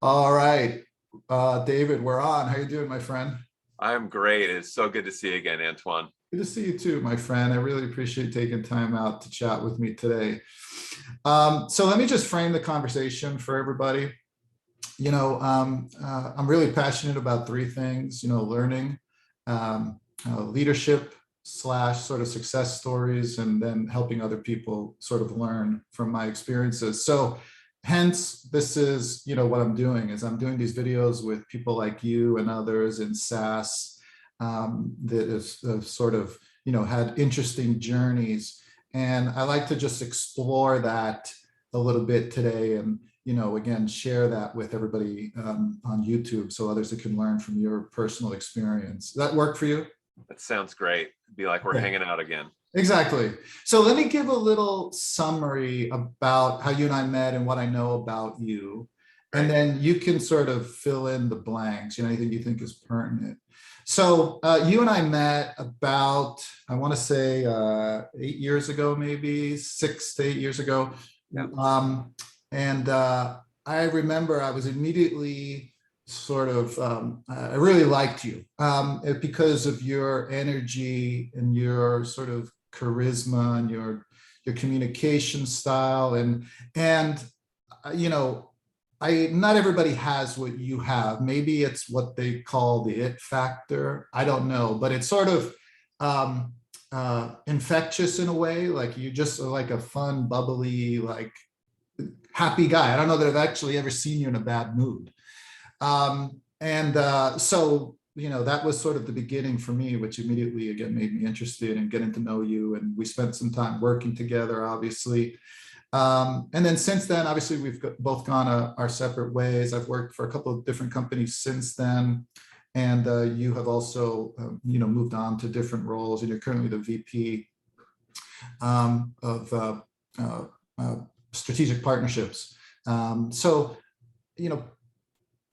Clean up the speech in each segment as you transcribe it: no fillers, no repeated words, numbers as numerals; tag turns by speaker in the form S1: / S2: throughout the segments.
S1: All right, David, we're on. How you doing, my friend?
S2: I'm great. It's so good to see you again, Antoine.
S1: Good to see you too, my friend. I really appreciate taking time out to chat with me today. So let me just frame the conversation for everybody. I'm really passionate about three things, learning, leadership slash sort of success stories, and then helping other people sort of learn from my experiences. So hence, this is, what I'm doing is I'm doing these videos with people like you and others in SaaS that have sort of, had interesting journeys. And I like to just explore that a little bit today and, again, share that with everybody on YouTube so others that can learn from your personal experience. Does that work for you?
S2: That sounds great. It'd be like we're hanging out again.
S1: Exactly. So let me give a little summary about how you and I met and what I know about you. And then you can sort of fill in the blanks, anything you think is pertinent. So you and I met about, I want to say 8 years ago, maybe 6 to 8 years ago.
S2: Yeah.
S1: I remember I was immediately sort of, I really liked you because of your energy and your sort of charisma and your communication style. And not everybody has what you have. Maybe it's what they call the it factor. I don't know, but it's sort of infectious in a way. Like you just are like a fun, bubbly, like happy guy. I don't know that I've actually ever seen you in a bad mood. So, that was sort of the beginning for me, which immediately, again, made me interested in getting to know you. And we spent some time working together, obviously. And then since then, obviously, we've both gone our separate ways. I've worked for a couple of different companies since then. And you have also, moved on to different roles. And you're currently the VP of strategic partnerships.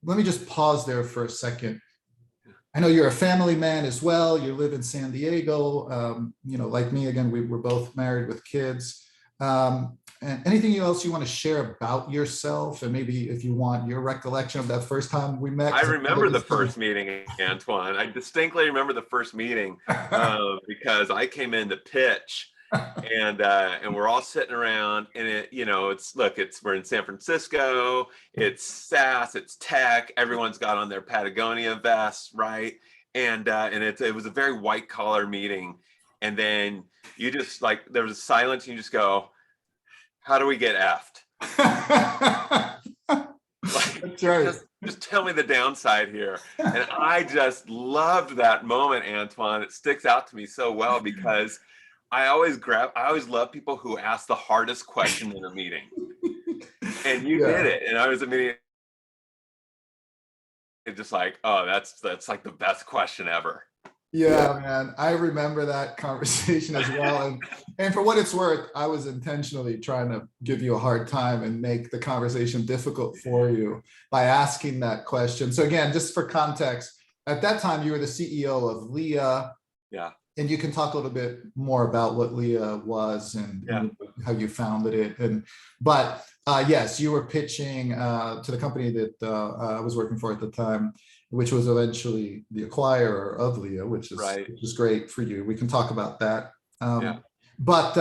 S1: Let me just pause there for a second. I know you're a family man as well. You live in San Diego. Like me, again, we're both married with kids. And anything else you want to share about yourself? And maybe if you want your recollection of that first time we met.
S2: I remember the first meeting, Antoine. I distinctly remember the first meeting because I came in to pitch. And we're all sitting around, and we're in San Francisco. It's SaaS, it's tech. Everyone's got on their Patagonia vests, right? And it was a very white collar meeting. And then you just there was a silence. And you just go, "How do we get effed?"
S1: That's right.
S2: Just tell me the downside here. And I just loved that moment, Antoine. It sticks out to me so well because I always love people who ask the hardest question in a meeting. And you did it. And I was immediately just like, oh, that's like the best question ever.
S1: Yeah, man. I remember that conversation as well. And for what it's worth, I was intentionally trying to give you a hard time and make the conversation difficult for you by asking that question. So again, just for context, at that time, you were the CEO of Leah.
S2: Yeah.
S1: And you can talk a little bit more about what Leah was and how you founded it. But yes, you were pitching to the company that I was working for at the time, which was eventually the acquirer of Leah, which is great for you. We can talk about that. But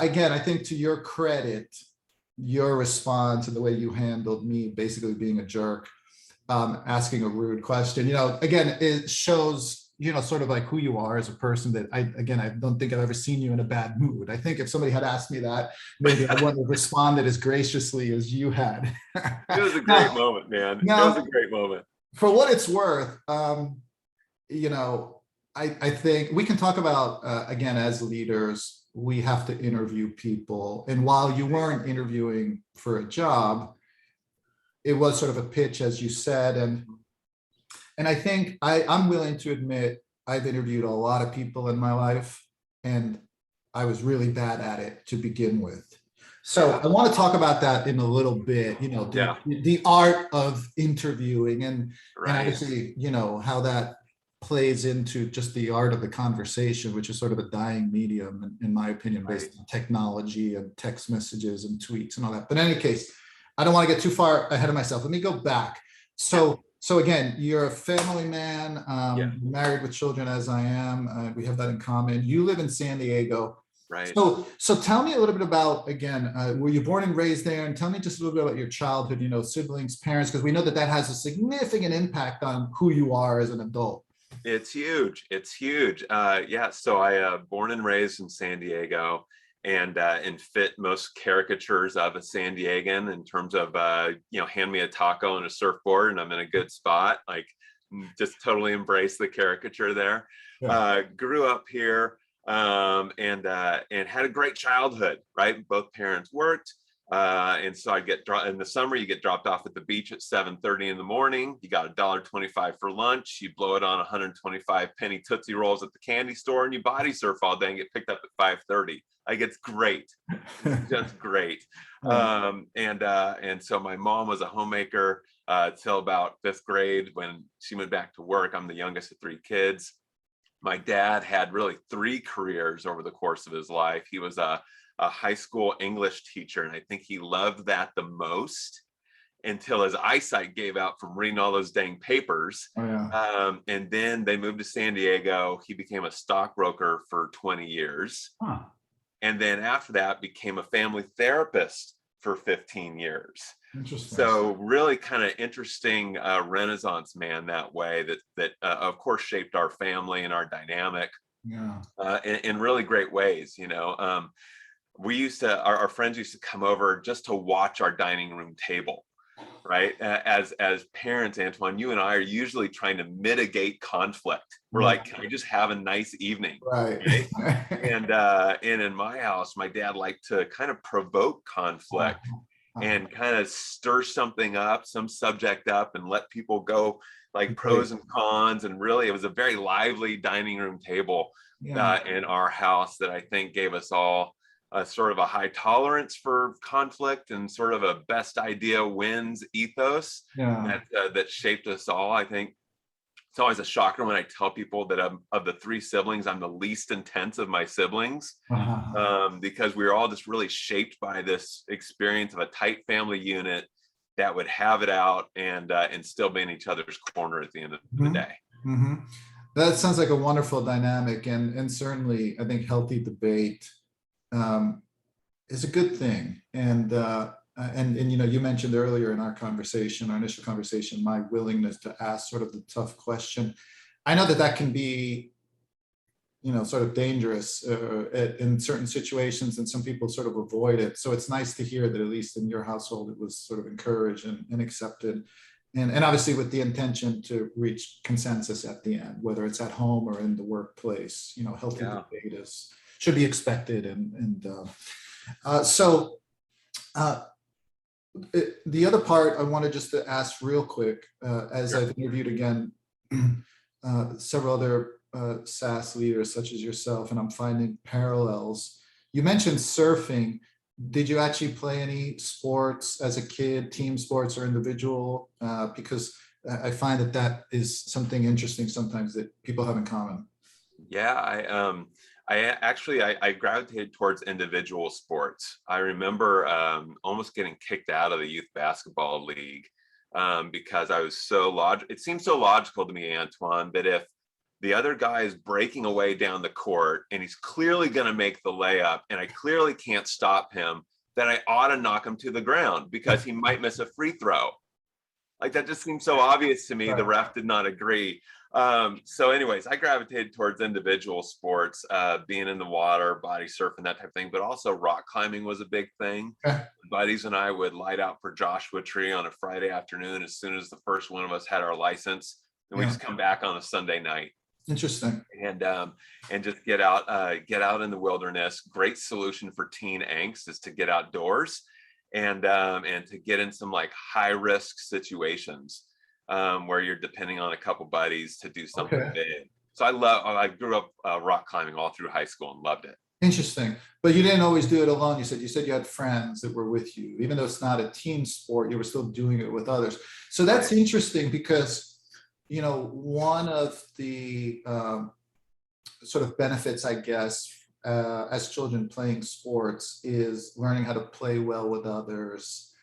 S1: again, I think to your credit, your response and the way you handled me basically being a jerk, asking a rude question, again, it shows sort of like who you are as a person that I don't think I've ever seen you in a bad mood. I think if somebody had asked me that, maybe I wouldn't have responded as graciously as you had.
S2: It was a great moment, man. It was a great moment.
S1: For what it's worth, I think we can talk about, again, as leaders, we have to interview people. And while you weren't interviewing for a job, it was sort of a pitch, as you said. And I think I'm willing to admit I've interviewed a lot of people in my life, and I was really bad at it to begin with. So I want to talk about that in a little bit, the art of interviewing and obviously, how that plays into just the art of the conversation, which is sort of a dying medium, in my opinion, based on technology and text messages and tweets and all that. But in any case, I don't want to get too far ahead of myself. Let me go back. So again, you're a family man,
S2: Yeah.
S1: married with children as I am. We have that in common. You live in San Diego.
S2: Right.
S1: So tell me a little bit about, again, were you born and raised there? And tell me just a little bit about your childhood, siblings, parents, because we know that that has a significant impact on who you are as an adult.
S2: It's huge. It's huge. Yeah. So I born and raised in San Diego, and fit most caricatures of a San Diegan in terms of hand me a taco and a surfboard, and I'm in a good spot. Like, just totally embrace the caricature there.
S1: Yeah.
S2: Grew up here, and had a great childhood. Right, both parents worked. And so I'd get in the summer, you get dropped off at the beach at 7:30 in the morning. You got $1.25 for lunch. You blow it on 125 penny Tootsie Rolls at the candy store, and you body surf all day and get picked up at 5:30. Like, it's great. It's just great. And so my mom was a homemaker till about 5th grade when she went back to work. I'm the youngest of 3 kids. My dad had really 3 careers over the course of his life. He was a high school English teacher, and I think he loved that the most until his eyesight gave out from reading all those dang papers.
S1: Oh, yeah.
S2: And then they moved to San Diego. He became a stockbroker for 20 years.
S1: Huh.
S2: And then after that became a family therapist for 15 years.
S1: Interesting.
S2: So really kind of interesting Renaissance man that way, that of course shaped our family and our dynamic.
S1: Yeah.
S2: In really great ways. We used to, our friends used to come over just to watch our dining room table, right? As parents, Antoine, you and I are usually trying to mitigate conflict. We're like, can we just have a nice evening?
S1: Right.
S2: And in my house, my dad liked to kind of provoke conflict and kind of stir something up, some subject up, and let people go like pros and cons. And really, it was a very lively dining room table in our house that I think gave us all sort of a high tolerance for conflict and sort of a best idea wins ethos that shaped us all. I think it's always a shocker when I tell people that of the 3 siblings, I'm the least intense of my siblings, because we were all just really shaped by this experience of a tight family unit that would have it out and still be in each other's corner at the end of the day.
S1: Mm-hmm. That sounds like a wonderful dynamic, and certainly I think healthy debate is a good thing. And you mentioned earlier in our initial conversation, my willingness to ask sort of the tough question. I know that can be, sort of dangerous in certain situations, and some people sort of avoid it. So it's nice to hear that at least in your household, it was sort of encouraged and accepted. And obviously with the intention to reach consensus at the end, whether it's at home or in the workplace, healthy debate should be expected. So the other part I wanted just to ask real quick, as I've interviewed again several other SaaS leaders such as yourself, and I'm finding parallels. You mentioned surfing. Did you actually play any sports as a kid, team sports or individual? Because I find that is something interesting sometimes that people have in common.
S2: Yeah, I gravitated towards individual sports. I remember almost getting kicked out of the youth basketball league because I was it seemed so logical to me, Antoine, that if the other guy is breaking away down the court and he's clearly going to make the layup and I clearly can't stop him, then I ought to knock him to the ground because he might miss a free throw. Like, that just seemed so obvious to me. Right. The ref did not agree. So anyways, I gravitated towards individual sports, being in the water, body surfing, that type of thing, but also rock climbing was a big thing. Buddies and I would light out for Joshua Tree on a Friday afternoon as soon as the first one of us had our license, and we just come back on a Sunday night.
S1: Interesting.
S2: And just get out in the wilderness. Great solution for teen angst is to get outdoors and to get in some like high risk situations where you're depending on a couple buddies to do something big. So I grew up rock climbing all through high school and loved it.
S1: Interesting. But you didn't always do it alone. You said you had friends that were with you. Even though it's not a team sport, you were still doing it with others. So that's interesting because one of the sort of benefits, I guess, as children playing sports is learning how to play well with others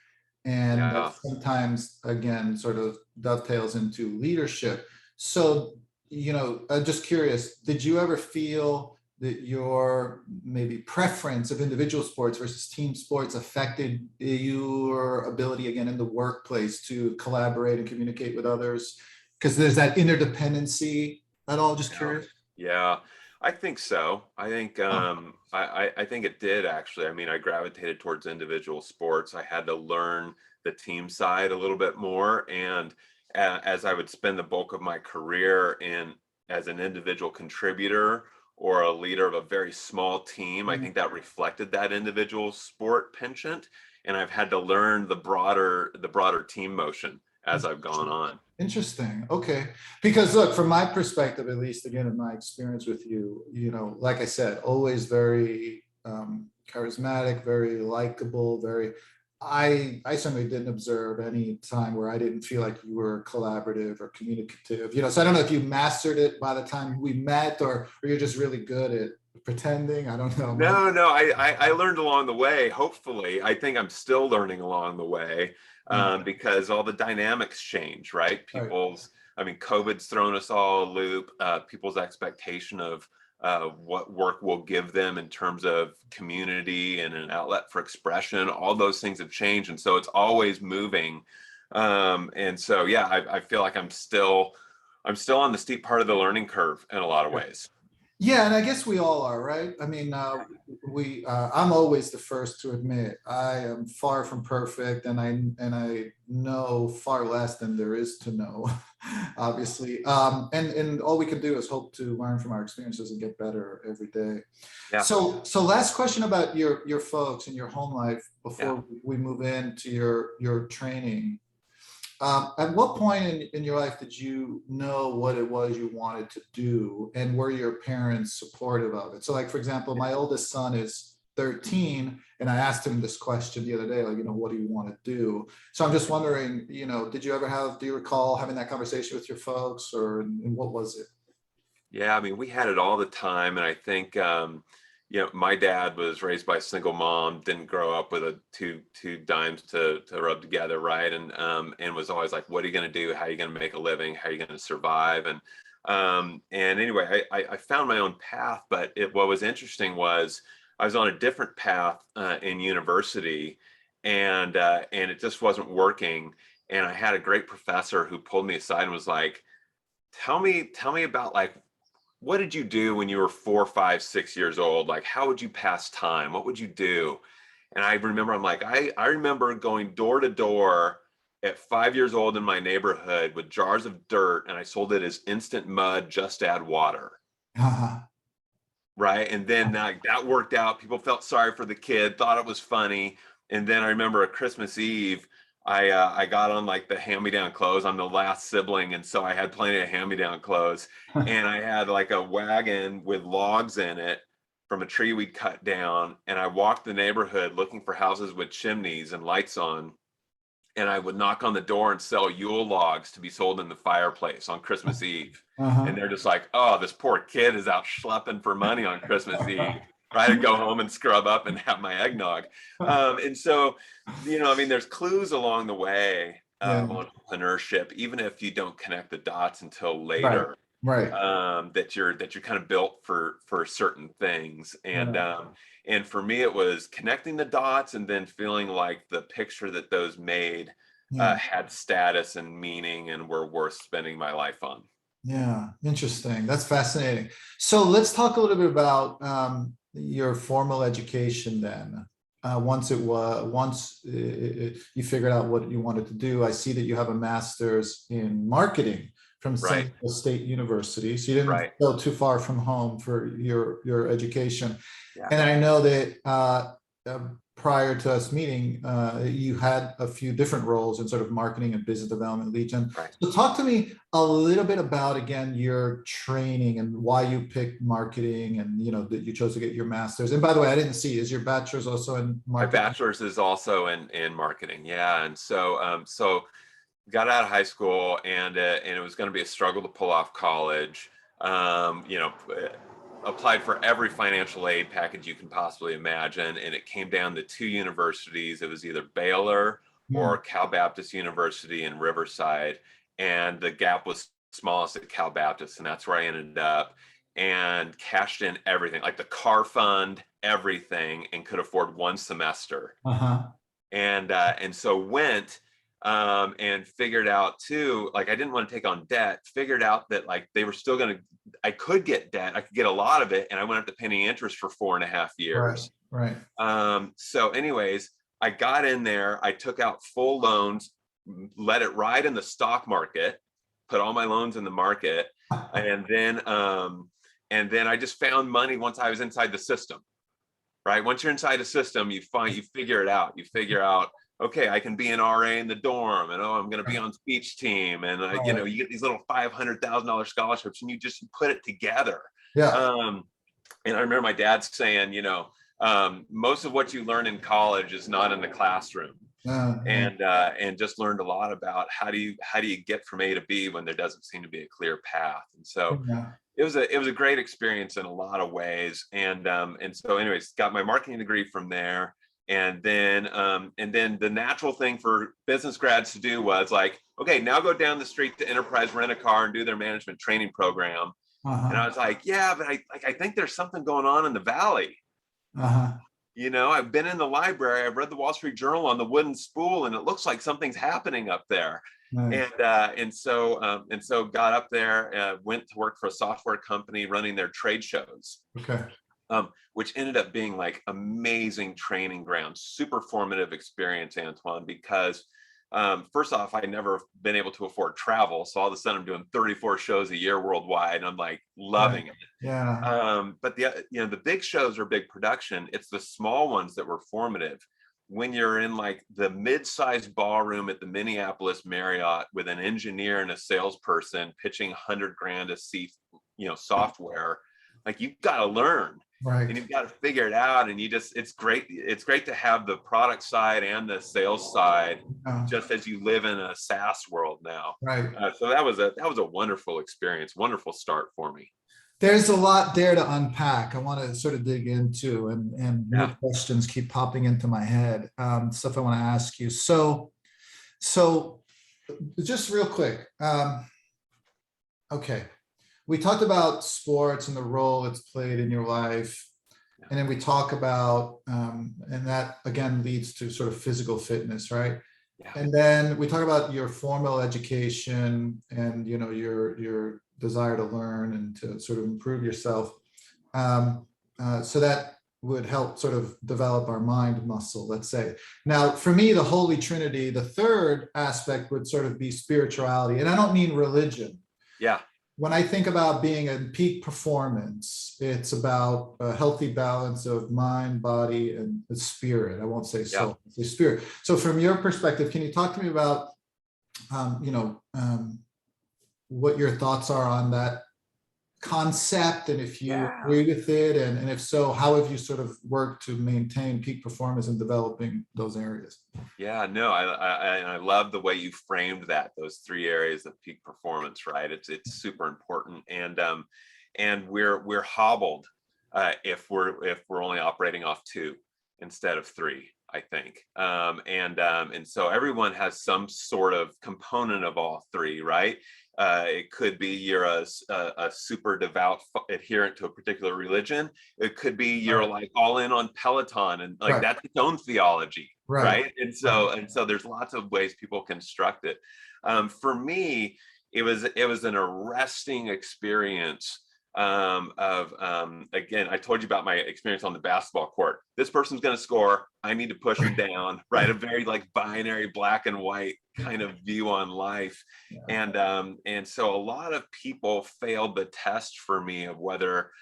S1: And that
S2: Yeah.
S1: sometimes, again, sort of dovetails into leadership. So, I'm just curious, did you ever feel that your maybe preference of individual sports versus team sports affected your ability, again, in the workplace to collaborate and communicate with others? Because there's that interdependency at all, just
S2: Yeah.
S1: curious.
S2: Yeah, I think so. I think I think it did actually. I mean, I gravitated towards individual sports. I had to learn the team side a little bit more, and as I would spend the bulk of my career in as an individual contributor or a leader of a very small team, I think that reflected that individual sport penchant, and I've had to learn the broader team motion as I've gone on.
S1: Interesting. Okay. Because look, from my perspective, at least, again, in my experience with you, like I said, always very charismatic, very likable, I certainly didn't observe any time where I didn't feel like you were collaborative or communicative, so I don't know if you mastered it by the time we met, or you're just really good at pretending. I don't know.
S2: No, I learned along the way. Hopefully, I think I'm still learning along the way,
S1: Yeah.
S2: because all the dynamics change, right?
S1: Right.
S2: I mean, COVID's thrown us all a loop. People's expectation of what work will give them in terms of community and an outlet for expression, all those things have changed, and so it's always moving. And so, yeah, I feel like I'm still on the steep part of the learning curve in a lot of ways.
S1: Yeah, and I guess we all are, right? I mean, I'm always the first to admit I am far from perfect, and I know far less than there is to know, obviously. And all we can do is hope to learn from our experiences and get better every day.
S2: Yeah,
S1: So last question about your folks and your home life
S2: yeah.
S1: before we move into your training. At what point in your life did you know what it was you wanted to do, and were your parents supportive of it? So, like, for example, my oldest son is 13, and I asked him this question the other day, like, what do you want to do? So I'm just wondering, do you recall having that conversation with your folks, and what was it?
S2: Yeah, I mean, we had it all the time, and I think my dad was raised by a single mom, didn't grow up with two dimes to rub together, right? And was always like, "What are you going to do? How are you going to make a living? How are you going to survive?" And anyway, I found my own path, but what was interesting was I was on a different path in university, and it just wasn't working. And I had a great professor who pulled me aside and was like, tell me about, like, what did you do when you were 4, 5, 6 years old? Like, how would you pass time? What would you do? And I remember, I'm like, I remember going door to door at 5 years old in my neighborhood with jars of dirt, and I sold it as instant mud, just add water.
S1: Uh-huh.
S2: Right. And then that worked out. People felt sorry for the kid, thought it was funny. And then I remember at Christmas Eve, I got on like the hand-me-down clothes. I'm the last sibling, and so I had plenty of hand-me-down clothes. And I had like a wagon with logs in it from a tree we'd cut down. And I walked the neighborhood looking for houses with chimneys and lights on. And I would knock on the door and sell Yule logs to be sold in the fireplace on Christmas Eve. And
S1: Uh-huh.
S2: they're just like, "Oh, this poor kid is out schlepping for money on Christmas Eve. I had to go home and scrub up and have my eggnog." And so, I mean, there's clues along the way
S1: Yeah.
S2: of entrepreneurship, even if you don't connect the dots until
S1: Right.
S2: later,
S1: Right.
S2: that you're kind of built for certain things. And for me, it was connecting the dots and then feeling like the picture that those made
S1: Yeah.
S2: had status and meaning and were worth spending my life on.
S1: Yeah, interesting. That's fascinating. So let's talk a little bit about your formal education then. Once you figured out what you wanted to do, I see that you have a master's in marketing from
S2: Right,
S1: Central State University. So you didn't
S2: right.
S1: go too far from home for your education.
S2: Yeah,
S1: And I know that prior to us meeting, you had a few different roles in sort of marketing and business development leads.
S2: right.
S1: So talk to me a little bit about, again, your training and why you picked marketing, and that you chose to get your master's. And by the way, I didn't see, is your bachelor's also in
S2: My
S1: marketing?
S2: bachelor's is also in marketing. Yeah, and so got out of high school, and it was going to be a struggle to pull off college. Applied for every financial aid package you can possibly imagine, and it came down to two universities. It was either Baylor or Cal Baptist University in Riverside, and the gap was smallest at Cal Baptist, and that's where I ended up, and cashed in everything, like the car fund, everything, and could afford one semester. And so went and figured out too, like I didn't want to take on debt, figured out that like they were still going to, I could get debt, I could get a lot of it, and I wouldn't have to pay any interest for 4.5 years.
S1: Right.
S2: So anyways, I got in there, I took out full loans, let it ride in the stock market, put all my loans in the market, and then I just found money once I was inside the system. Right. Once you're inside the system, you figure it out. You figure out, okay, I can be an RA in the dorm, and I'm going to be on speech team, and you get these little $500,000 scholarships, and you just put it together.
S1: Yeah.
S2: And I remember my dad saying, most of what you learn in college is not in the classroom. And just learned a lot about how do you get from A to B when there doesn't seem to be a clear path. And so it was a great experience in a lot of ways. And so anyways, got my marketing degree from there. And then the natural thing for business grads to do was like, okay, now go down the street to Enterprise Rent a Car and do their management training program. And I was like, yeah, but I think there's something going on in the Valley. I've been in the library, I've read the Wall Street Journal on the wooden spool, and it looks like something's happening up there. Nice. And so got up there, went to work for a software company running their trade shows.
S1: Okay.
S2: Which ended up being like amazing training ground, super formative experience, Antoine, because first off, I'd never been able to afford travel. So all of a sudden I'm doing 34 shows a year worldwide, and I'm like loving it.
S1: Yeah.
S2: But the big shows are big production. It's the small ones that were formative. When you're in like the mid-sized ballroom at the Minneapolis Marriott with an engineer and a salesperson pitching $100,000 a seat, software, like you've got to learn. Right. And you've got to figure it out. And it's great. It's great to have the product side and the sales side, just as you live in a SaaS world now.
S1: Right.
S2: So that was a wonderful experience, wonderful start for me.
S1: There's a lot there to unpack. I want to sort of dig into, and more questions keep popping into my head. Stuff I want to ask you. So just real quick. Okay. We talked about sports and the role it's played in your life. And then we talk about, and that again leads to sort of physical fitness, right? Yeah. And then we talk about your formal education and, your desire to learn and to sort of improve yourself. So that would help sort of develop our mind muscle, let's say. Now, for me, the Holy Trinity, the third aspect would sort of be spirituality. And I don't mean religion. Yeah. When I think about being in peak performance, it's about a healthy balance of mind, body, and spirit. I won't say soul, I'll say spirit. So from your perspective, can you talk to me about, what your thoughts are on that concept, and if you agree with it, and if so, how have you sort of worked to maintain peak performance in developing those areas? Yeah, no, I love the way you framed that, those three areas of peak performance, right? It's super important, and we're hobbled if we're only operating off 2 instead of 3, I think, and so everyone has some sort of component of all 3, right? It could be you're a super devout adherent to a particular religion. It could be you're like all in on Peloton, and like that's its own theology, right? And so there's lots of ways people construct it. For me, it was an arresting experience again, I told you about my experience on the basketball court. This person's going to score. I need to push them down, right? A very like binary black and white kind of view on life. And so a lot of people failed the test for me of whether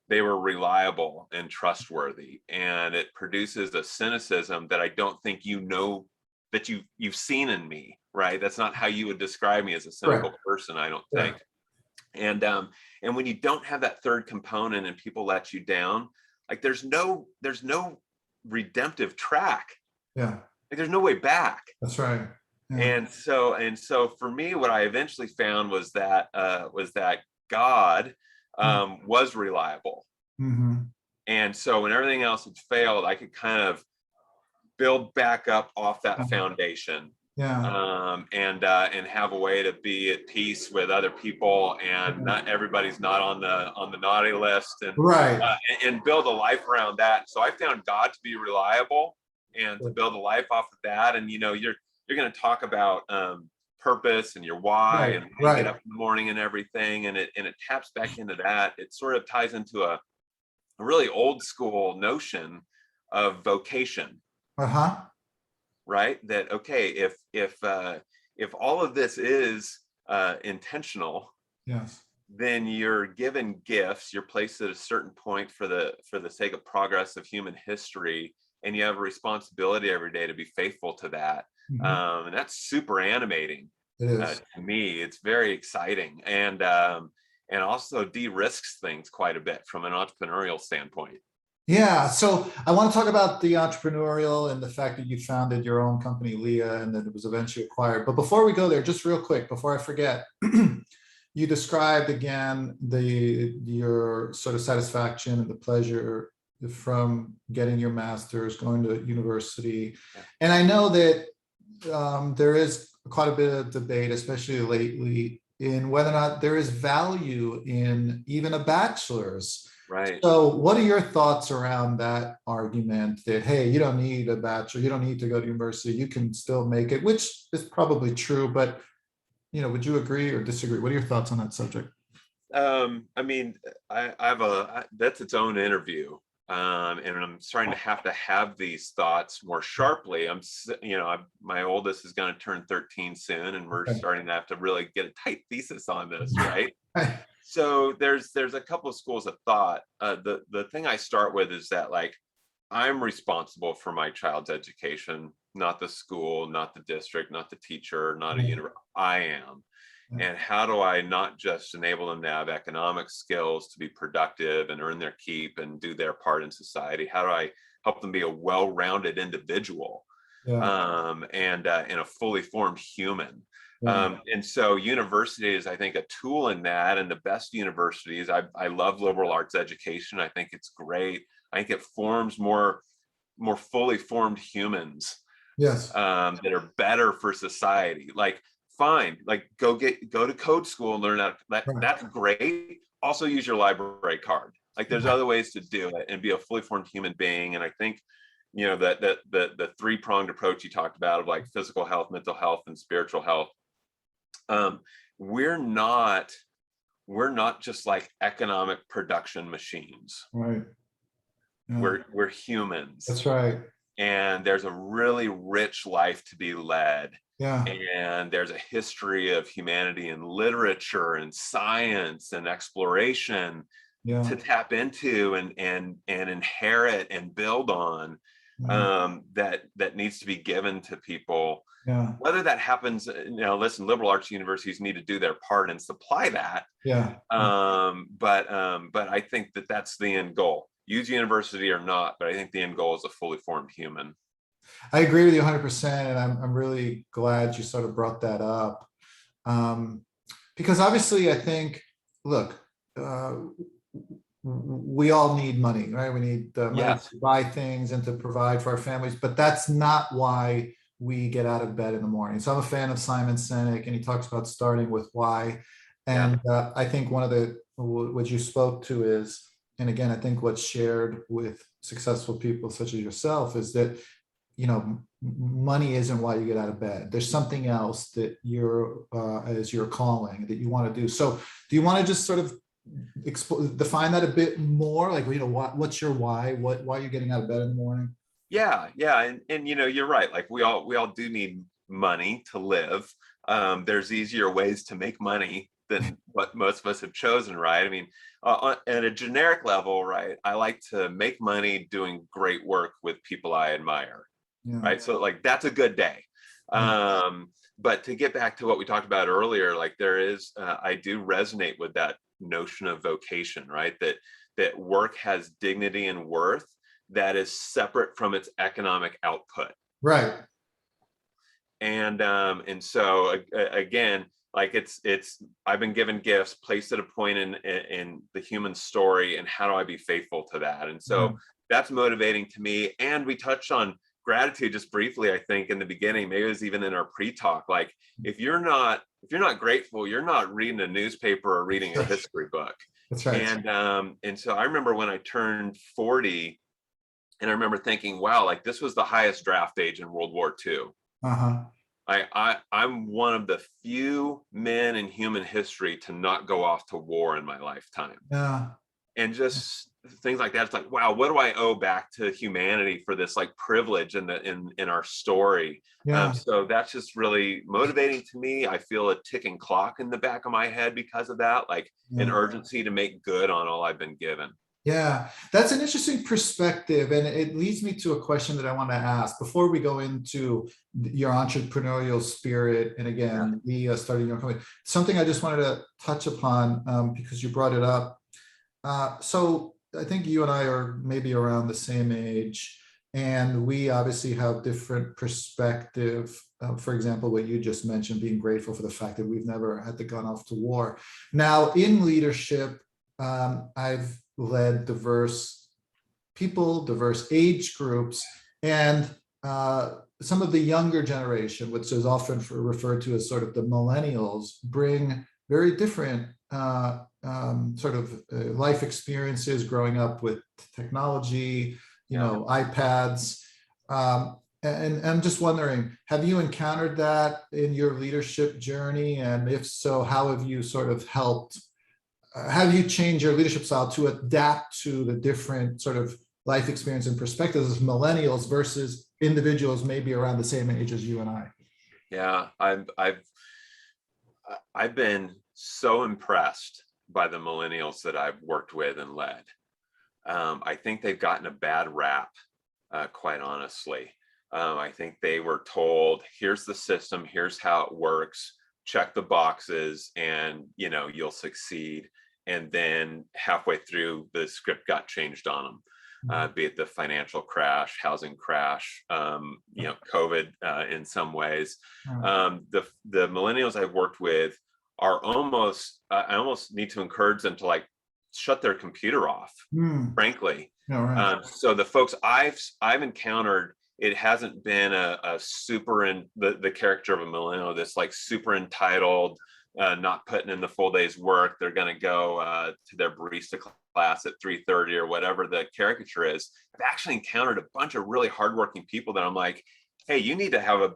S1: they were reliable and trustworthy. And it produces a cynicism that I don't think that you've seen in me, right? That's not how you would describe me as a cynical person, I don't think. And when you don't have that third component and people let you down, like there's no redemptive track. Yeah. Like there's no way back. That's right. Yeah. And so for me, what I eventually found was that God was reliable. Mm-hmm. And so when everything else had failed, I could kind of
S2: build back up off that foundation.
S1: Yeah.
S2: And have a way to be at peace with other people, and not everybody's not on the naughty list,
S1: Right.
S2: and build a life around that. So I found God to be reliable, and to build a life off of that. And you're going to talk about purpose and your why, and how you get up in the morning and everything, and it taps back into that. It sort of ties into a really old school notion of vocation. Right? That, okay, if all of this is intentional,
S1: yes,
S2: then you're given gifts, you're placed at a certain point for the sake of progress of human history, and you have a responsibility every day to be faithful to that. And that's super animating.
S1: It is.
S2: To me. It's very exciting, and also de-risks things quite a bit from an entrepreneurial standpoint.
S1: Yeah, so I want to talk about the entrepreneurial and the fact that you founded your own company, Leah, and that it was eventually acquired. But before we go there, just real quick, before I forget, you described again your sort of satisfaction and the pleasure from getting your master's, going to university. And I know that there is quite a bit of debate, especially lately, in whether or not there is value in even a bachelor's.
S2: Right.
S1: So what are your thoughts around that argument that, hey, you don't need a bachelor, you don't need to go to university, you can still make it, which is probably true, but would you agree or disagree? What are your thoughts on that subject?
S2: I mean, that's its own interview. And I'm starting to have these thoughts more sharply. My oldest is going to turn 13 soon, and we're starting to have to really get a tight thesis on this, right? So there's a couple of schools of thought. The thing I start with is that, like, I'm responsible for my child's education, not the school, not the district, not the teacher, not a university. I am. And how do I not just enable them to have economic skills to be productive and earn their keep and do their part in society? How do I help them be a well-rounded individual and a fully formed human? And so university is, I think, a tool in that. And the best universities, I love liberal arts education. I think it's great. I think it forms more fully formed humans that are better for society. Like, fine, like go to code school and learn that. That's great. Also use your library card. Like, there's other ways to do it and be a fully formed human being. And I think, that the three-pronged approach you talked about of, like, physical health, mental health, and spiritual health. We're not just like economic production machines.
S1: Right.
S2: Yeah. We're humans.
S1: That's right.
S2: And there's a really rich life to be led.
S1: Yeah.
S2: And there's a history of humanity and literature and science and exploration to tap into and inherit and build on, that needs to be given to people.
S1: Yeah.
S2: Whether that happens, listen, liberal arts universities need to do their part and supply that.
S1: Yeah.
S2: But I think that's the end goal. Use university or not, but I think the end goal is a fully formed human.
S1: I agree with you 100%, and I'm really glad you sort of brought that up, because obviously I think, look, we all need money, right? We need money to buy things and to provide for our families, but that's not why we get out of bed in the morning. So I'm a fan of Simon Sinek, and he talks about starting with why. And I think one of what you spoke to is, and again, I think what's shared with successful people such as yourself is that, money isn't why you get out of bed. There's something else that as your calling that you want to do. So do you want to just sort of define that a bit more? Like, what's your why? Why are you getting out of bed in the morning?
S2: Yeah. And you're right. Like, we all do need money to live. There's easier ways to make money than what most of us have chosen, right? I mean, at a generic level, right, I like to make money doing great work with people I admire. Right. So, like, that's a good day. But to get back to what we talked about earlier, like, I do resonate with that notion of vocation, right? That work has dignity and worth that is separate from its economic output.
S1: Right.
S2: And so again, like, I've been given gifts, placed at a point in the human story, and how do I be faithful to that? And so that's motivating to me. And we touched on gratitude, just briefly, I think in the beginning, maybe it was even in our pre-talk, like if you're not grateful, you're not reading a newspaper or reading a history book.
S1: That's right.
S2: And so I remember when I turned 40, and I remember thinking, wow, like this was the highest draft age in World War II.
S1: Uh-huh.
S2: I'm one of the few men in human history to not go off to war in my lifetime.
S1: Yeah.
S2: And just things like that. It's like, wow, what do I owe back to humanity for this like privilege in our story?
S1: Yeah.
S2: So that's just really motivating to me. I feel a ticking clock in the back of my head because of that, like an urgency to make good on all I've been given.
S1: Yeah, that's an interesting perspective. And it leads me to a question that I want to ask before we go into your entrepreneurial spirit. And again, starting your company, something I just wanted to touch upon because you brought it up. So I think you and I are maybe around the same age, and we obviously have different perspective. For example, what you just mentioned, being grateful for the fact that we've never had to gone off to war. Now, in leadership, I've led diverse people, diverse age groups, and some of the younger generation, which is often referred to as sort of the millennials, bring very different life experiences growing up with technology, iPads. And I'm just wondering, have you encountered that in your leadership journey? And if so, how have you sort of helped? How do you change your leadership style to adapt to the different sort of life experience and perspectives of millennials versus individuals maybe around the same age as you and I?
S2: Yeah, I've been so impressed by the millennials that I've worked with and led. I think they've gotten a bad rap, quite honestly. I think they were told, here's the system, here's how it works, check the boxes, and you'll succeed. And then halfway through, the script got changed on them, be it the financial crash, housing crash, COVID in some ways. The millennials I've worked with are I almost need to encourage them to like shut their computer off, frankly. So the folks I've encountered, it hasn't been a super the character of a millennial, this like super entitled, not putting in the full day's work. They're going to go to their barista class at 3:30 or whatever the caricature is. I've actually encountered a bunch of really hardworking people that I'm like, hey, you need to have a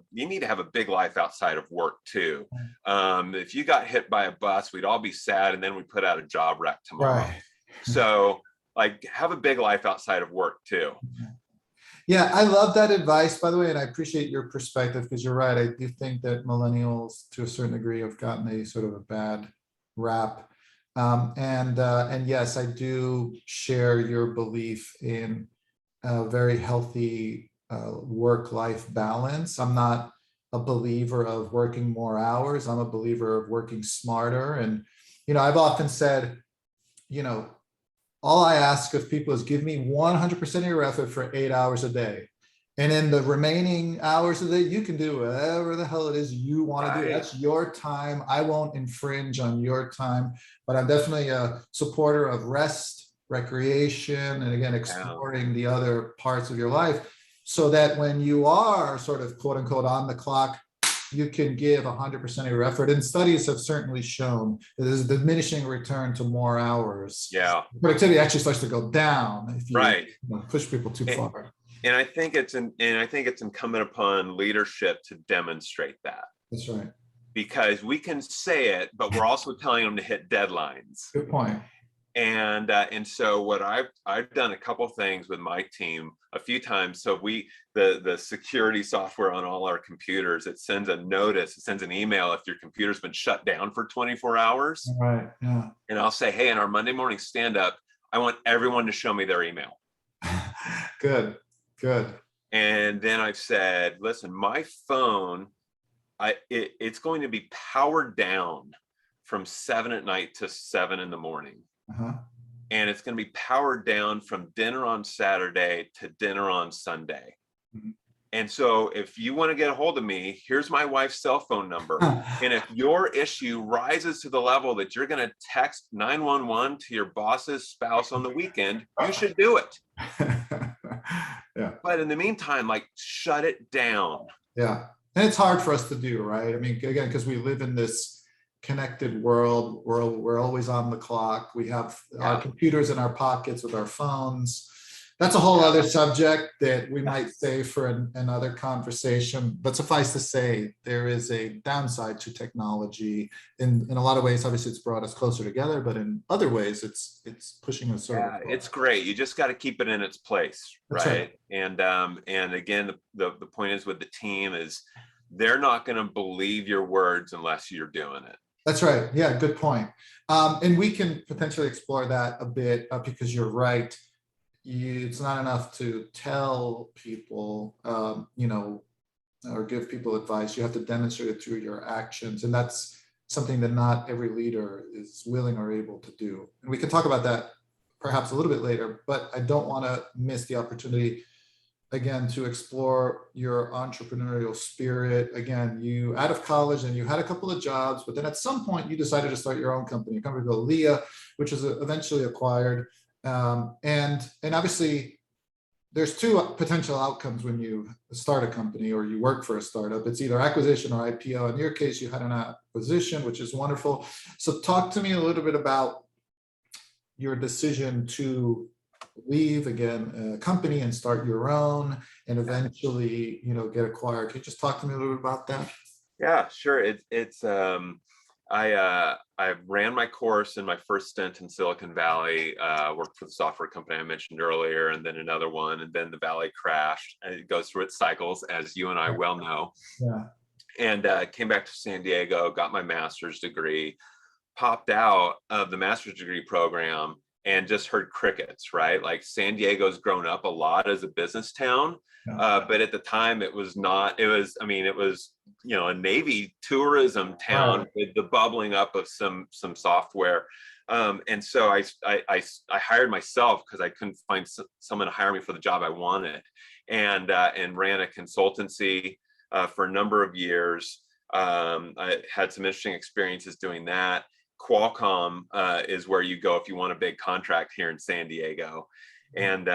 S2: big life outside of work too. If you got hit by a bus, we'd all be sad, and then we put out a job wreck tomorrow. Right. So like, have a big life outside of work too.
S1: Yeah, I love that advice, by the way, and I appreciate your perspective, because you're right. I do think that millennials, to a certain degree, have gotten a sort of a bad rap. And yes, I do share your belief in a very healthy work-life balance. I'm not a believer of working more hours. I'm a believer of working smarter. And, I've often said, all I ask of people is give me 100% of your effort for 8 hours a day. And in the remaining hours of the day, you can do whatever the hell it is you want to do. That's your time. I won't infringe on your time, but I'm definitely a supporter of rest, recreation, and again, exploring the other parts of your life, so that when you are sort of quote unquote on the clock, you can give 100% of your effort. And studies have certainly shown that there's a diminishing return to more hours.
S2: Yeah.
S1: Productivity actually starts to go down if you push people too far.
S2: And I think it's incumbent upon leadership to demonstrate that.
S1: That's right.
S2: Because we can say it, but we're also telling them to hit deadlines.
S1: Good point.
S2: And so what I've done a couple things with my team a few times. So the security software on all our computers, it sends a notice, it sends an email if your computer's been shut down for 24 hours.
S1: Right. Yeah.
S2: And I'll say, hey, in our Monday morning stand up, I want everyone to show me their email.
S1: Good.
S2: And then I've said, listen, my phone, it's going to be powered down from 7 at night to 7 in the morning. And it's going to be powered down from dinner on Saturday to dinner on Sunday. And so if you want to get a hold of me, here's my wife's cell phone number. And if your issue rises to the level that you're going to text 911 to your boss's spouse on the weekend, you should do it.
S1: Yeah.
S2: But in the meantime, like, shut it down.
S1: Yeah. And it's hard for us to do, right? I mean, again, because we live in this connected world. We're always on the clock. We have our computers in our pockets with our phones. That's a whole other subject that we might save for another conversation. But suffice to say, there is a downside to technology. In a lot of ways, obviously, it's brought us closer together, but in other ways, it's pushing us over.
S2: Yeah, it's great. You just got to keep it in its place, right? And again, the point is with the team is they're not going to believe your words unless you're doing it.
S1: That's right. Yeah, good point. And we can potentially explore that a bit because you're right. It's not enough to tell people, or give people advice. You have to demonstrate it through your actions. And that's something that not every leader is willing or able to do. And we can talk about that perhaps a little bit later, but I don't want to miss the opportunity again to explore your entrepreneurial spirit. Again, you out of college and you had a couple of jobs, but then at some point you decided to start your own company, a company called Leah, which was eventually acquired. And obviously there's two potential outcomes when you start a company or you work for a startup. It's either acquisition or IPO. In your case, you had an acquisition, which is wonderful. So talk to me a little bit about your decision to leave again a company and start your own and eventually, get acquired. Can you just talk to me a little bit about that?
S2: Yeah, sure. I ran my course in my first stint in Silicon Valley, worked for the software company I mentioned earlier, and then another one, and then the Valley crashed. And it goes through its cycles, as you and I well know.
S1: Yeah.
S2: And came back to San Diego, got my master's degree, popped out of the master's degree program, and just heard crickets, right? Like San Diego's grown up a lot as a business town. But at the time it was not, it was a Navy tourism town with the bubbling up of some software. And so I hired myself because I couldn't find someone to hire me for the job I wanted, and ran a consultancy for a number of years. I had some interesting experiences doing that. Qualcomm is where you go if you want a big contract here in San Diego. And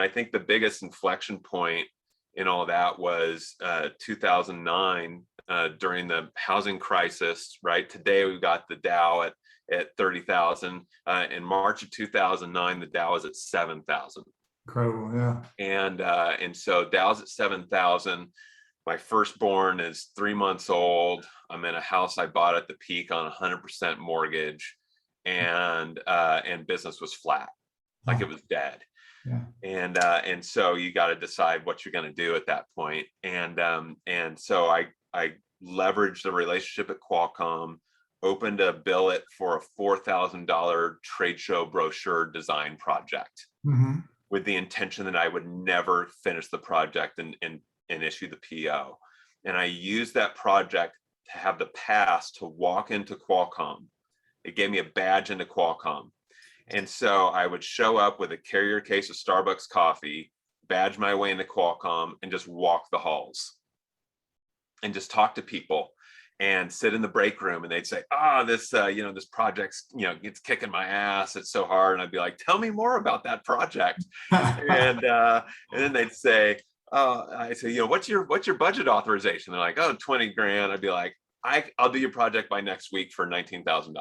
S2: I think the biggest inflection point in all that was 2009 during the housing crisis, right? Today we've got the Dow at 30,000. In March of 2009, the Dow was at 7,000.
S1: Incredible, yeah.
S2: And so Dow's at 7,000. My firstborn is 3 months old. I'm in a house I bought at the peak on 100% mortgage, and business was flat, like it was dead. Yeah. And so you got to decide what you're going to do at that point. And so I leveraged the relationship at Qualcomm, opened a billet for a $4,000 trade show brochure design project, with the intention that I would never finish the project and issue the PO. And I used that project to have the pass to walk into Qualcomm. It gave me a badge into Qualcomm. And so I would show up with a carrier case of Starbucks coffee, badge my way into Qualcomm, and just walk the halls and just talk to people and sit in the break room. And they'd say, this project's, it's kicking my ass. It's so hard. And I'd be like, tell me more about that project. And then they'd say, I say, what's your budget authorization? They're like, 20 grand. I'd be like, I'll do your project by next week for $19,000.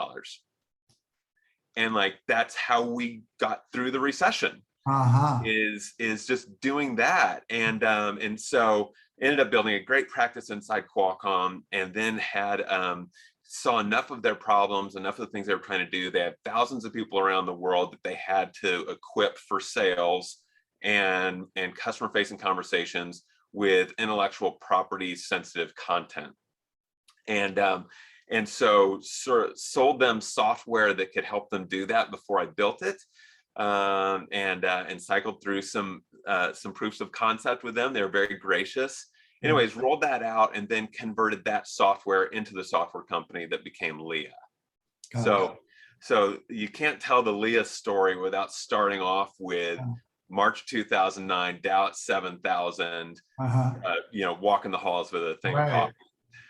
S2: And like, that's how we got through the recession, is just doing that. And so ended up building a great practice inside Qualcomm, and then saw enough of their problems, enough of the things they were trying to do. They had thousands of people around the world that they had to equip for sales and customer facing conversations with intellectual property sensitive content. And so sort of sold them software that could help them do that before I built it, and cycled through some proofs of concept with them. They were very gracious. Anyways, rolled that out and then converted that software into the software company that became Leah. So you can't tell the Leah story without starting off with March 2009, Dow at 7,000, walking the halls with a thing of coffee.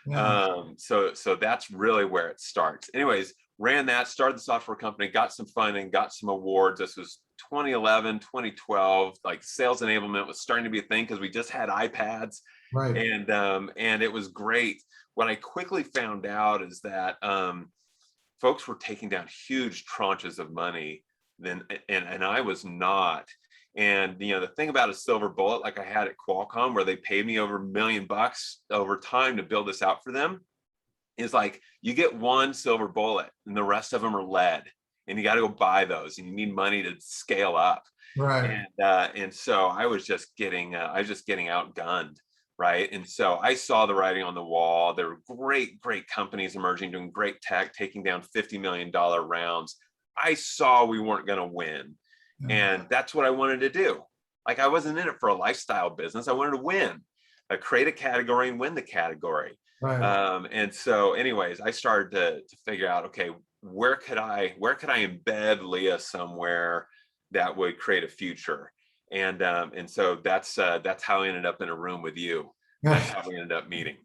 S1: Yeah.
S2: So that's really where it starts. Anyways, ran that, started the software company, got some funding, got some awards. This was 2011, 2012. Like sales enablement was starting to be a thing because we just had iPads,
S1: Right.
S2: and it was great. What I quickly found out is that folks were taking down huge tranches of money, and I was not. And the thing about a silver bullet, like I had at Qualcomm, where they paid me over $1 million over time to build this out for them, is like you get one silver bullet and the rest of them are lead, and you got to go buy those, and you need money to scale up.
S1: Right.
S2: And so I was just getting outgunned, right? And so I saw the writing on the wall. There were great companies emerging, doing great tech, taking down $50 million rounds. I saw we weren't going to win,
S1: Yeah.
S2: and that's what I wanted to do. Like I wasn't in it for a lifestyle business. I wanted to win, create a category and win the category.
S1: Right.
S2: And so anyways, I started to figure out, okay, where could I embed Leah somewhere that would create a future? And so that's how I ended up in a room with you. That's how we ended up meeting.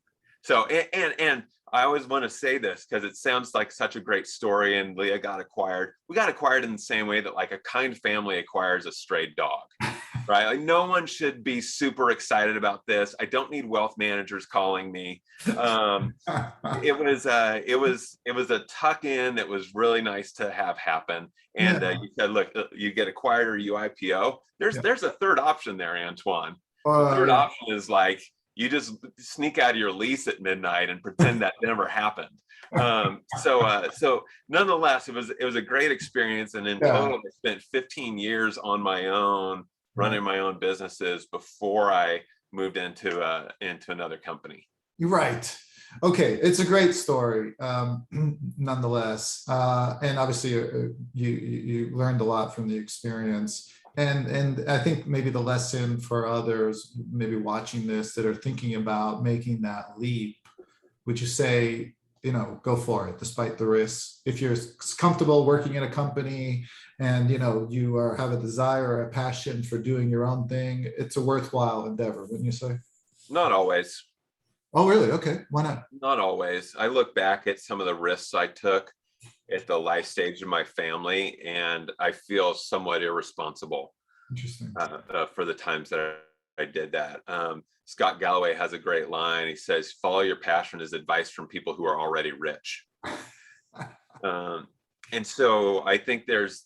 S2: So and I always want to say this because it sounds like such a great story, and Leah got acquired. We got acquired in the same way that like a kind family acquires a stray dog. Right? Like no one should be super excited about this. I don't need wealth managers calling me. It was a tuck in that was really nice to have happen. And
S1: Yeah.
S2: you said, look, you get acquired or you IPO. There's a third option there, Antoine. The third
S1: Yeah.
S2: option is like you just sneak out of your lease at midnight and pretend that never happened. So nonetheless, it was a great experience. And in total, I spent 15 years on my own, running my own businesses before I moved into another company.
S1: You're right. Okay, it's a great story, nonetheless, and obviously you learned a lot from the experience, and I think maybe the lesson for others, maybe watching this, that are thinking about making that leap, would you say, go for it despite the risks? If you're comfortable working in a company and you have a desire or a passion for doing your own thing, it's a worthwhile endeavor, wouldn't you say?
S2: Not always.
S1: Oh, really? Okay. Why not?
S2: Not always. I look back at some of the risks I took at the life stage of my family, and I feel somewhat irresponsible
S1: Interesting.
S2: for the times that I did that. Scott Galloway has a great line. He says, "Follow your passion" is advice from people who are already rich. And so I think there's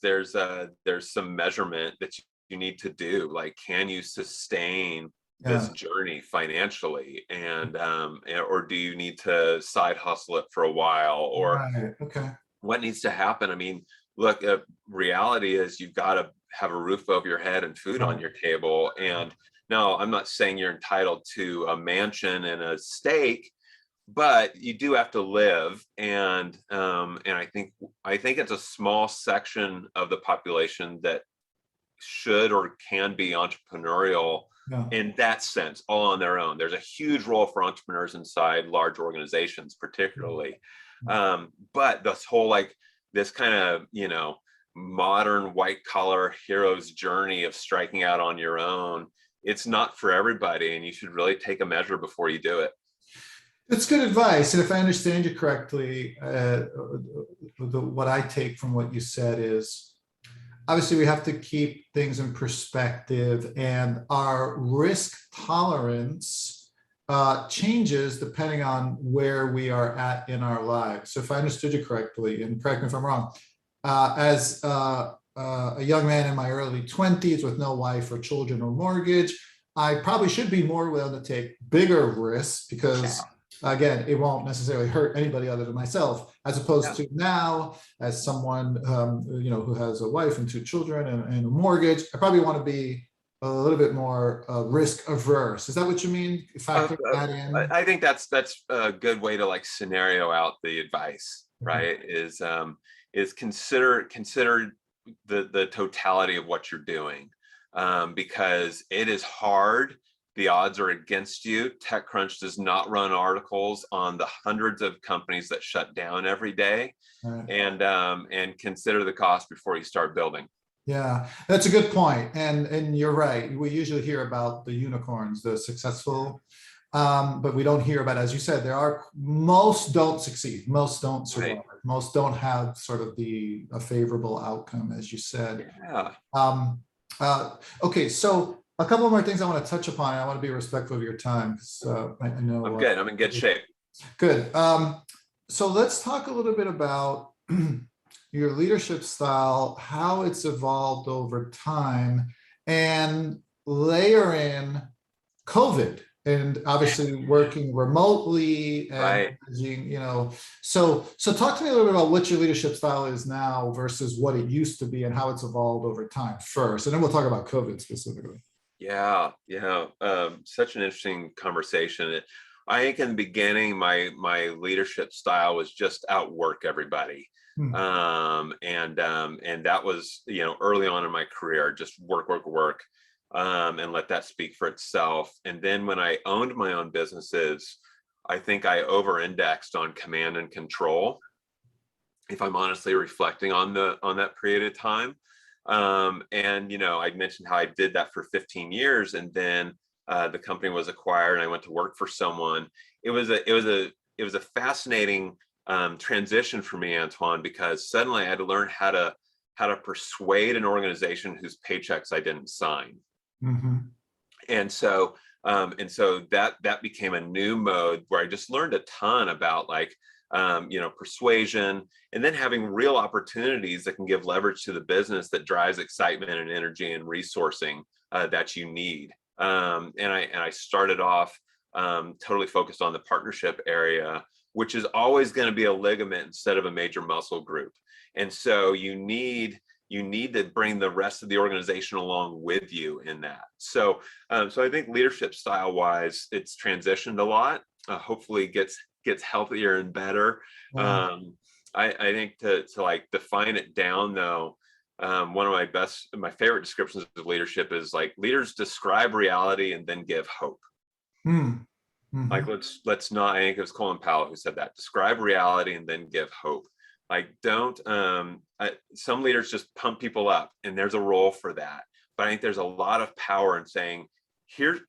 S2: some measurement that you need to do. Like, can you sustain this journey financially, and or do you need to side hustle it for a while, or what needs to happen? I mean, look, reality is you've got to have a roof over your head and food on your table. And no, I'm not saying you're entitled to a mansion and a steak, but you do have to live. And I think it's a small section of the population that should or can be entrepreneurial in that sense, all on their own. There's a huge role for entrepreneurs inside large organizations, particularly. But this whole this kind of modern white collar hero's journey of striking out on your own, it's not for everybody, and you should really take a measure before you do it.
S1: It's good advice. And if I understand you correctly, what I take from what you said is, obviously, we have to keep things in perspective, and our risk tolerance changes depending on where we are at in our lives. So if I understood you correctly, and correct me if I'm wrong, as a young man in my early 20s with no wife or children or mortgage, I probably should be more willing to take bigger risks because again, it won't necessarily hurt anybody other than myself, as opposed to now, as someone who has a wife and 2 children and a mortgage, I probably want to be a little bit more risk averse. Is that what you mean? Factor that in?
S2: I think that's a good way to scenario out the advice, right? Is consider the totality of what you're doing, because it is hard. The odds are against you. TechCrunch does not run articles on the hundreds of companies that shut down every day, and consider the cost before you start building.
S1: Yeah, that's a good point. And you're right. We usually hear about the unicorns, the successful but we don't hear about, as you said, most don't succeed, most don't survive,
S2: Right.
S1: most don't have sort of a favorable outcome, as you said.
S2: Yeah.
S1: Um, okay, so a couple more things I want to touch upon. And I want to be respectful of your time because I know
S2: I'm good. I'm in good shape.
S1: good. So let's talk a little bit about your leadership style, how it's evolved over time, and layer in COVID and obviously working remotely and
S2: Right.
S1: so talk to me a little bit about what your leadership style is now versus what it used to be and how it's evolved over time first, and then we'll talk about COVID specifically.
S2: Yeah. Yeah. Such an interesting conversation. I think in the beginning, my leadership style was just outwork everybody.
S1: Hmm.
S2: And that was, early on in my career, just work, work, work, and let that speak for itself. And then when I owned my own businesses, I think I over-indexed on command and control, if I'm honestly reflecting on that period of time. And I mentioned how I did that for 15 years, and then the company was acquired, and I went to work for someone. It was a fascinating transition for me, Antoine, because suddenly I had to learn how to persuade an organization whose paychecks I didn't sign.
S1: Mm-hmm.
S2: And so that became a new mode where I just learned a ton about persuasion, and then having real opportunities that can give leverage to the business that drives excitement and energy and resourcing that you need. And I started off totally focused on the partnership area, which is always going to be a ligament instead of a major muscle group. And so you need to bring the rest of the organization along with you in that. So I think leadership style wise, it's transitioned a lot. Hopefully gets healthier and better.
S1: Yeah.
S2: I think to like define it down though, one of my favorite descriptions of leadership is like, leaders describe reality and then give hope.
S1: Mm-hmm.
S2: Like, let's not, I think it was Colin Powell who said that, describe reality and then give hope. Like, don't some leaders just pump people up, and there's a role for that, but I think there's a lot of power in saying, here's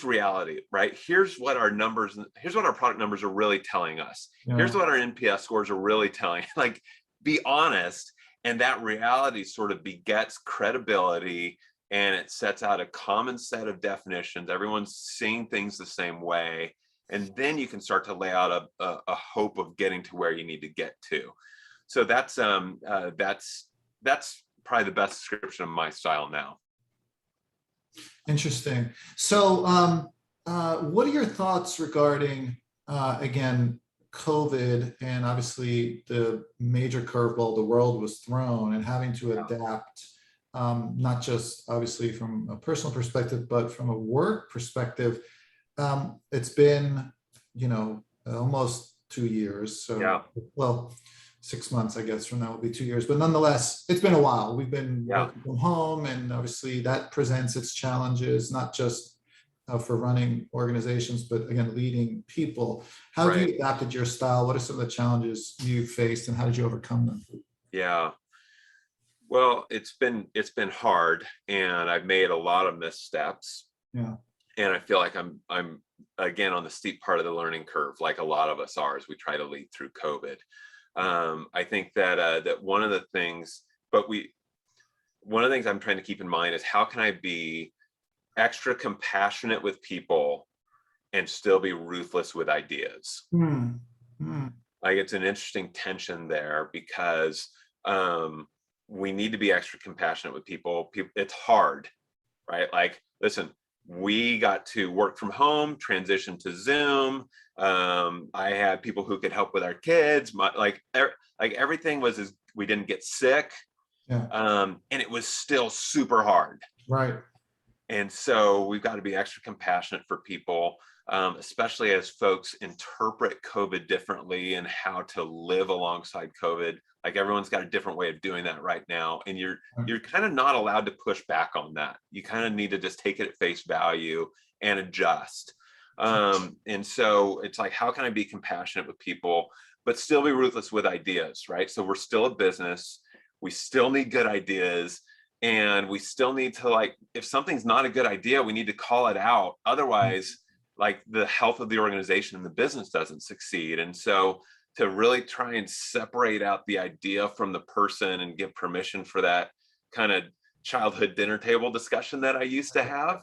S2: reality, right? Here's what our product numbers are really telling us.
S1: Yeah.
S2: Here's what our NPS scores are really telling. Like, be honest. And that reality sort of begets credibility, and it sets out a common set of definitions. Everyone's seeing things the same way. And then you can start to lay out a hope of getting to where you need to get to. So that's probably the best description of my style now.
S1: Interesting. So what are your thoughts regarding, again, COVID, and obviously the major curveball the world was thrown, and having to adapt, not just obviously from a personal perspective, but from a work perspective. It's been, almost 2 years. So,
S2: Yeah.
S1: well, 6 months, I guess, from now will be 2 years. But nonetheless, it's been a while. We've been working from home, and obviously that presents its challenges, not just for running organizations, but again, leading people. How have you adapted your style? What are some of the challenges you faced, and how did you overcome them?
S2: Yeah. Well, it's been hard, and I've made a lot of missteps.
S1: Yeah.
S2: And I feel like I'm again on the steep part of the learning curve, like a lot of us are, as we try to lead through COVID. I think that one of the things I'm trying to keep in mind is, how can I be extra compassionate with people and still be ruthless with ideas? Like, it's an interesting tension there, because we need to be extra compassionate with people. It's hard, right? Like, listen, we got to work from home, transition to Zoom. I had people who could help with our kids. Everything was we didn't get sick.
S1: Yeah.
S2: And it was still super hard.
S1: Right.
S2: And so we've got to be extra compassionate for people, especially as folks interpret COVID differently and how to live alongside COVID. Like, everyone's got a different way of doing that right now. And you're kind of not allowed to push back on that. You kind of need to just take it at face value and adjust. And so it's like, how can I be compassionate with people, but still be ruthless with ideas, right? So we're still a business. We still need good ideas. And we still need to, like, if something's not a good idea, we need to call it out. Otherwise, like the health of the organization and the business doesn't succeed. And so to really try and separate out the idea from the person and give permission for that kind of childhood dinner table discussion that I used to have,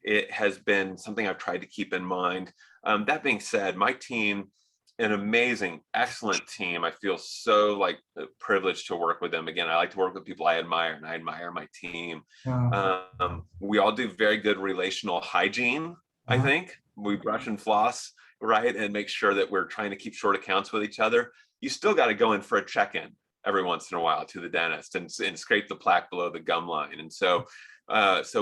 S2: it has been something I've tried to keep in mind. That being said, my team, an amazing, excellent team. I feel so like privileged to work with them. Again, I like to work with people I admire, and I admire my team. We all do very good relational hygiene. I think we brush and floss, right, and make sure that we're trying to keep short accounts with each other. You still got to go in for a check-in every once in a while to the dentist and scrape the plaque below the gum line. And so,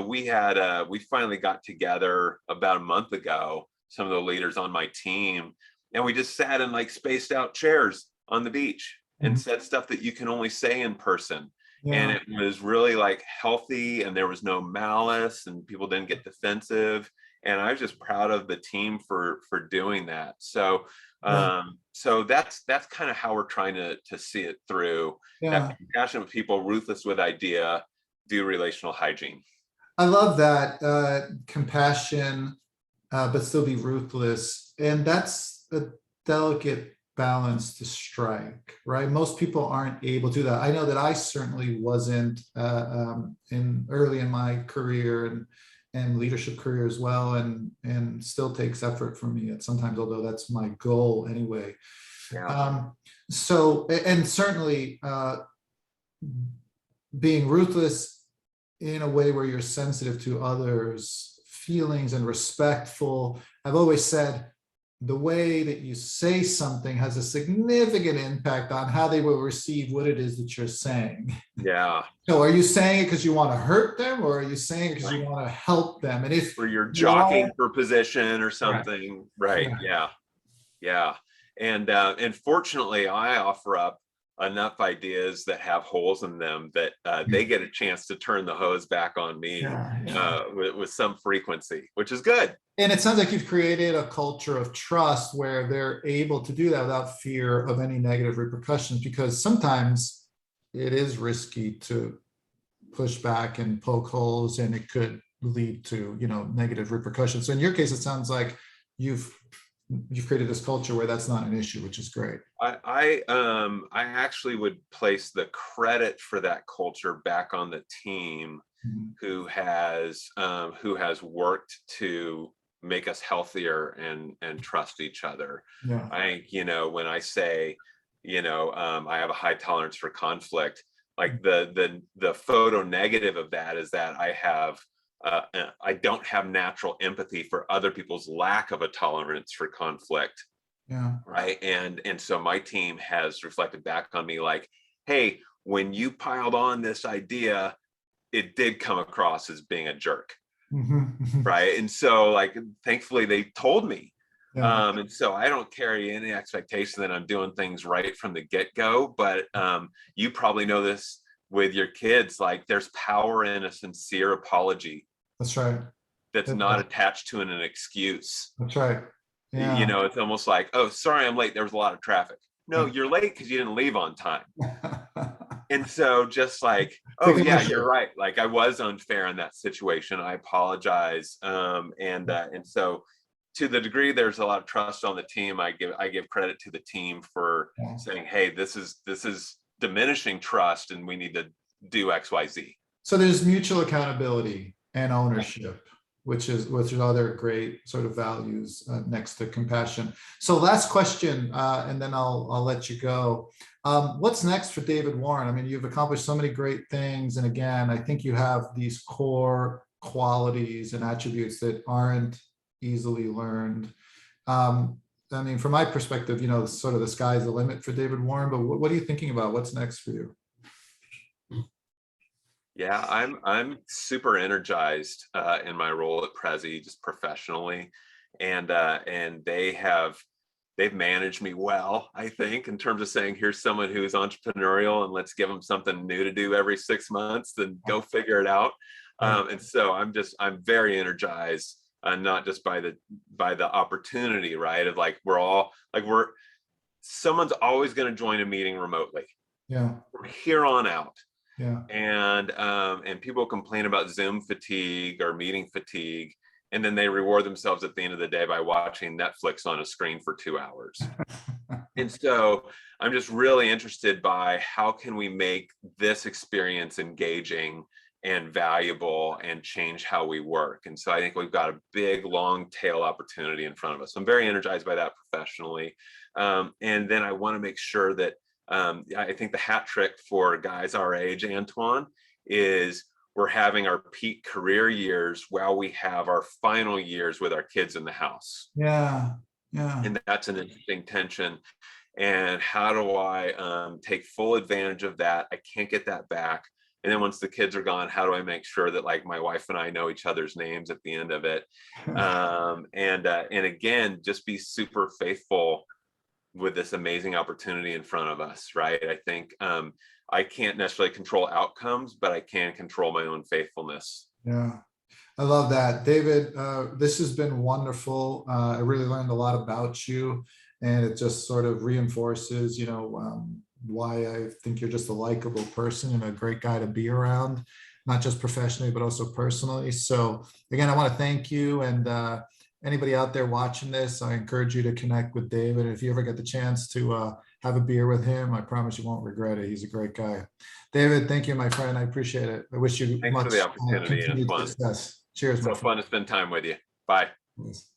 S2: we finally got together about a month ago, some of the leaders on my team, and we just sat in like spaced out chairs on the beach and said stuff that you can only say in person. And it was really like healthy, and there was no malice, and people didn't get defensive. And I was just proud of the team for doing that. So so that's kind of how we're trying to see it through. Have compassion with people, ruthless with idea, do relational hygiene.
S1: I love that, compassion, but still be ruthless. And that's a delicate balance to strike, right? Most people aren't able to do that. I know that I certainly wasn't early in my career and leadership career as well, and still takes effort for me at sometimes, although that's my goal anyway. So, and certainly being ruthless in a way where you're sensitive to others' feelings and respectful. I've always said the way that you say something has a significant impact on how they will receive what it is that you're saying. So are you saying it because you want to hurt them, or are you saying it because you want to help them? And if
S2: or you're jockeying for position or something, right? And fortunately, I offer up enough ideas that have holes in them that they get a chance to turn the hose back on me with some frequency, which is good.
S1: And it sounds like you've created a culture of trust where they're able to do that without fear of any negative repercussions, because sometimes it is risky to push back and poke holes, and it could lead to, negative repercussions. So in your case, it sounds like you've created this culture where that's not an issue, which is great.
S2: I actually would place the credit for that culture back on the team who has worked to make us healthier and trust each other. I think, when I say, I have a high tolerance for conflict, like the photo negative of that is that I don't have natural empathy for other people's lack of a tolerance for conflict. Right. And so my team has reflected back on me like, hey, when you piled on this idea, it did come across as being a jerk. Right. And so like, thankfully they told me. And so I don't carry any expectation that I'm doing things right from the get-go, but you probably know this with your kids, like there's power in a sincere apology.
S1: That's right.
S2: That's not attached to an excuse.
S1: That's right.
S2: It's almost like, oh, sorry, I'm late. There was a lot of traffic. No, you're late because you didn't leave on time. And so just like, oh yeah, you're right. Like I was unfair in that situation. I apologize. And so to the degree there's a lot of trust on the team, I give credit to the team for saying, hey, this is diminishing trust and we need to do XYZ.
S1: So there's mutual accountability and ownership, which is other great sort of values next to compassion. So last question, and then I'll let you go. What's next for David Warren? I mean, you've accomplished so many great things. And again, I think you have these core qualities and attributes that aren't easily learned. I mean, from my perspective, sort of the sky's the limit for David Warren, but what are you thinking about? What's next for you?
S2: Yeah, I'm super energized in my role at Prezi, just professionally, and they've managed me well, I think, in terms of saying, here's someone who's entrepreneurial and let's give them something new to do every 6 months, then go figure it out. And so I'm very energized, not just by the opportunity, right? Of like, someone's always going to join a meeting remotely. From here on out. And people complain about Zoom fatigue or meeting fatigue. and then they reward themselves at the end of the day by watching Netflix on a screen for 2 hours. And so I'm just really interested by how can we make this experience engaging and valuable and change how we work. And so I think we've got a big long tail opportunity in front of us. I'm very energized by that professionally. And then I want to make sure that I think the hat trick for guys our age, Antoine, is we're having our peak career years while we have our final years with our kids in the house.
S1: Yeah. Yeah.
S2: And that's an interesting tension. And how do I take full advantage of that? I can't get that back. And then once the kids are gone, how do I make sure that like my wife and I know each other's names at the end of it? And again, just be super faithful with this amazing opportunity in front of us, right? I think I can't necessarily control outcomes, but I can control my own faithfulness.
S1: Yeah. I love that. David, this has been wonderful. I really learned a lot about you, and it just sort of reinforces, why I think you're just a likable person and a great guy to be around, not just professionally, but also personally. So again, I want to thank you, and anybody out there watching this, I encourage you to connect with David. If you ever get the chance to have a beer with him, I promise you won't regret it. He's a great guy. David, thank you, my friend. I appreciate it. I wish you
S2: Thanks
S1: much
S2: for the opportunity,
S1: continued
S2: Antoine.
S1: success. Cheers,
S2: So fun to spend time with you. Bye.
S1: Yes.